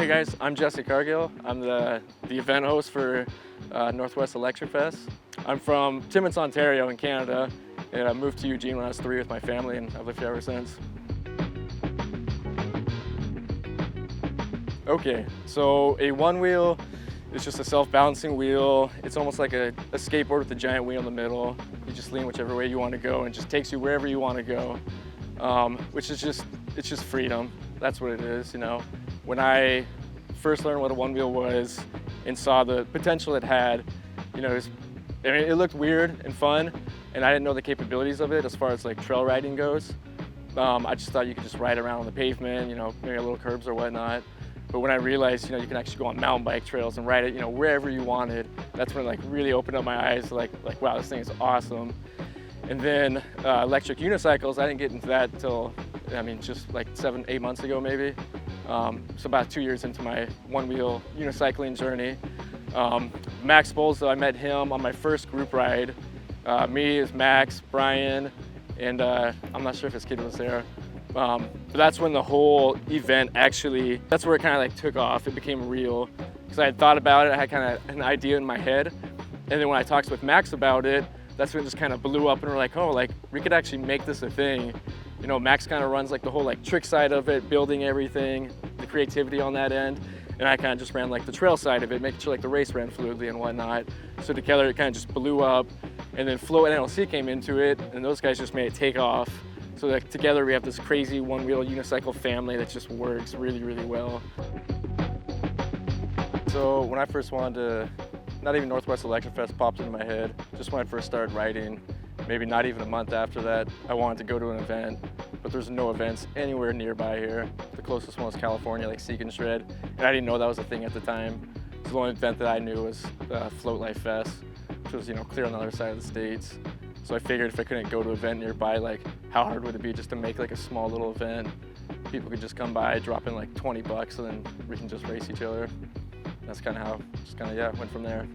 Hey guys, I'm Jesse Cargil. I'm the event host for Northwest Electric Fest. I'm from Timmins, Ontario in Canada, and I moved to Eugene when I was 3 with my family, and I've lived here ever since. Okay, so a one wheel is just a self-balancing wheel. It's almost like a skateboard with a giant wheel in the middle. You just lean whichever way you want to go, and it just takes you wherever you want to go, which is it's just freedom. That's what it is, you know. When I first learned what a one wheel was and saw the potential it had, you know, it looked weird and fun, and I didn't know the capabilities of it as far as like trail riding goes. I just thought you could just ride around on the pavement, you know, maybe little curbs or whatnot. But when I realized, you know, you can actually go on mountain bike trails and ride it, you know, wherever you wanted, that's when it like really opened up my eyes, like wow, this thing is awesome. And then electric unicycles, I didn't get into that until, I mean, just like 7-8 months ago maybe. So about 2 years into my one-wheel unicycling journey. Max Bowles, though, I met him on my first group ride. Me is Max, Brian, and I'm not sure if his kid was there. But that's when the whole event actually, that's where it kind of like took off. It became real because I had thought about it. I had kind of an idea in my head. And then when I talked with Max about it, that's when it just kind of blew up and we're like, oh, like we could actually make this a thing. You know, Max kind of runs like the whole like trick side of it, building everything, the creativity on that end. And I kind of just ran like the trail side of it, making sure like the race ran fluidly and whatnot. So together it kind of just blew up. And then Flo and NLC came into it, and those guys just made it take off. So like together we have this crazy one-wheel unicycle family that just works really, really well. So when I first wanted to, not even Northwest Electric Fest popped into my head, just when I first started riding, maybe not even a month after that, I wanted to go to an event, but there's no events anywhere nearby here. The closest one was California, like Seek and Shred, and I didn't know that was a thing at the time. So the only event that I knew was Float Life Fest, which was, you know, clear on the other side of the states. So I figured if I couldn't go to an event nearby, like how hard would it be just to make like a small little event? People could just come by, drop in like 20 bucks, and then we can just race each other. That's kind of how, went from there.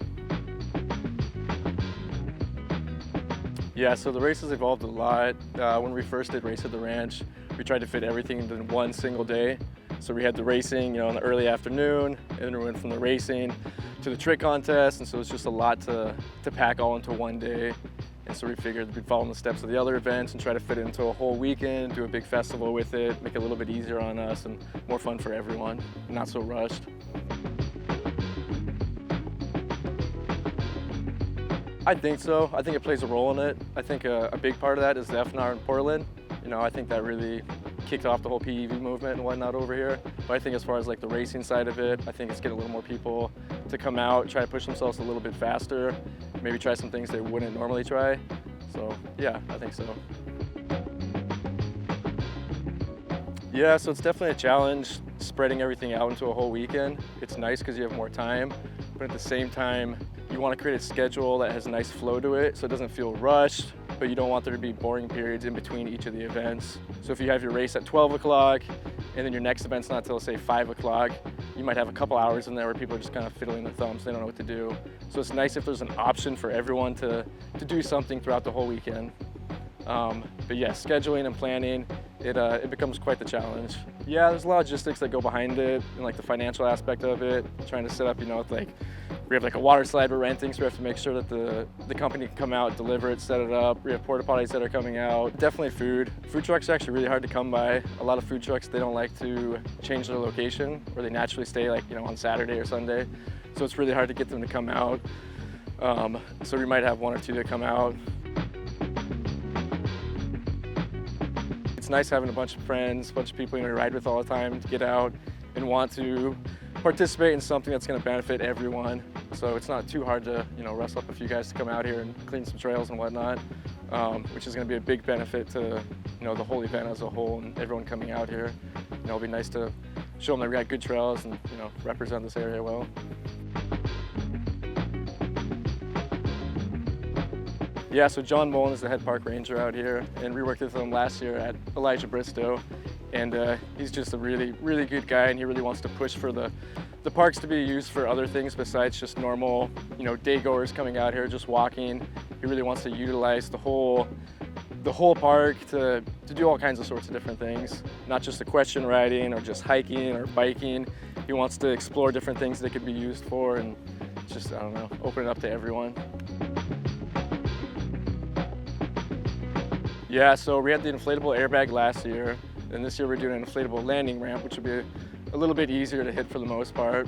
Yeah, so the races evolved a lot. When we first did Race at the Ranch, we tried to fit everything into one single day. So we had the racing, you know, in the early afternoon, and then we went from the racing to the trick contest, and so it's just a lot to pack all into one day. And so we figured we'd follow in the steps of the other events and try to fit it into a whole weekend, do a big festival with it, make it a little bit easier on us and more fun for everyone, not so rushed. I think so. I think it plays a role in it. I think a big part of that is the FNR in Portland. You know, I think that really kicked off the whole PEV movement and whatnot over here. But I think as far as like the racing side of it, I think it's getting a little more people to come out, try to push themselves a little bit faster, maybe try some things they wouldn't normally try. So yeah, I think so. Yeah, so it's definitely a challenge spreading everything out into a whole weekend. It's nice because you have more time, but at the same time, you want to create a schedule that has a nice flow to it so it doesn't feel rushed, but you don't want there to be boring periods in between each of the events. So if you have your race at 12 o'clock and then your next event's not till say 5 o'clock, you might have a couple hours in there where people are just kind of fiddling their thumbs, they don't know what to do. So it's nice if there's an option for everyone to do something throughout the whole weekend. But yeah, scheduling and planning, it becomes quite the challenge. Yeah, there's a lot of logistics that go behind it and like the financial aspect of it, trying to set up, you know, like we have like a water slide we're renting, so we have to make sure that the company can come out, deliver it, set it up. We have porta potties that are coming out. Definitely food. Food trucks are actually really hard to come by. A lot of food trucks, they don't like to change their location, or they naturally stay like, you know, on Saturday or Sunday. So it's really hard to get them to come out. So we might have 1 or 2 that come out. It's nice having a bunch of friends, a bunch of people you know, you ride with all the time to get out and want to participate in something that's going to benefit everyone. So it's not too hard to, you know, rustle up a few guys to come out here and clean some trails and whatnot, which is going to be a big benefit to, you know, the whole event as a whole and everyone coming out here. You know, it'll be nice to show them that we got good trails and, you know, represent this area well. Yeah, so John Mullen is the head park ranger out here, and we worked with him last year at Elijah Bristow, and he's just a really, really good guy, and he really wants to push for the parks to be used for other things besides just normal, you know, day-goers coming out here just walking. He really wants to utilize the whole park to do all kinds of sorts of different things, not just equestrian riding or just hiking or biking. He wants to explore different things they could be used for and just, I don't know, open it up to everyone. Yeah, so we had the inflatable airbag last year, and this year we're doing an inflatable landing ramp, which will be a little bit easier to hit for the most part.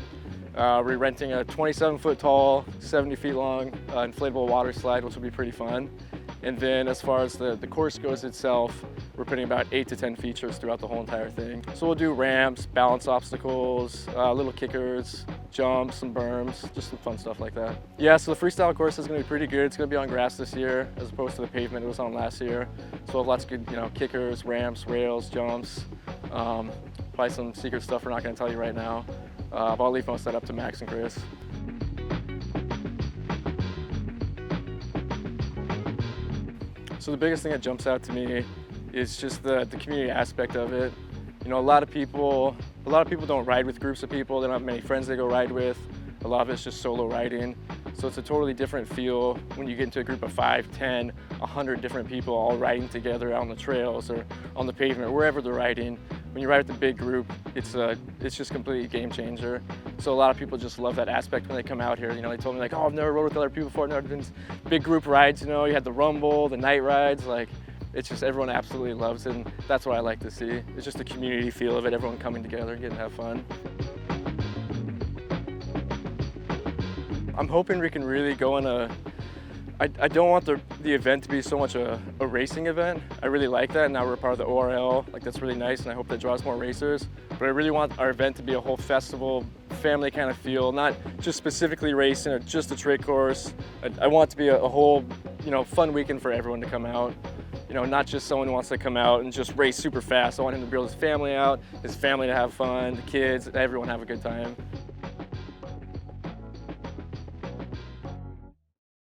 We're renting a 27-foot tall, 70 feet long inflatable water slide, which will be pretty fun. And then as far as the course goes itself, we're putting about 8 to 10 features throughout the whole entire thing. So we'll do ramps, balance obstacles, little kickers, jumps, some berms, just some fun stuff like that. Yeah, so the freestyle course is gonna be pretty good. It's gonna be on grass this year, as opposed to the pavement it was on last year. So we'll have lots of good, kickers, ramps, rails, jumps, probably some secret stuff we're not gonna tell you right now. But I'll leave most of that up to Max and Chris. So the biggest thing that jumps out to me is just the community aspect of it. A lot of people don't ride with groups of people. They don't have many friends they go ride with. A lot of it's just solo riding. So it's a totally different feel when you get into a group of 5, 10, 100 different people all riding together out on the trails or on the pavement, wherever they're riding. When you ride with a big group, it's just completely a game changer. So a lot of people just love that aspect when they come out here. They told me like, oh, I've never rode with other people before. I've never done big group rides. You had the rumble, the night rides. Like, it's just everyone absolutely loves it, and that's what I like to see. It's just the community feel of it, everyone coming together and getting to have fun. I'm hoping we can really go on I don't want the event to be so much a racing event. I really like that. Now we're part of the ORL. Like, that's really nice, and I hope that draws more racers. But I really want our event to be a whole festival, family kind of feel, not just specifically racing or just a trick course. I want it to be a whole, fun weekend for everyone to come out. Not just someone who wants to come out and just race super fast. I want him to bring his family out, his family to have fun, the kids, everyone have a good time.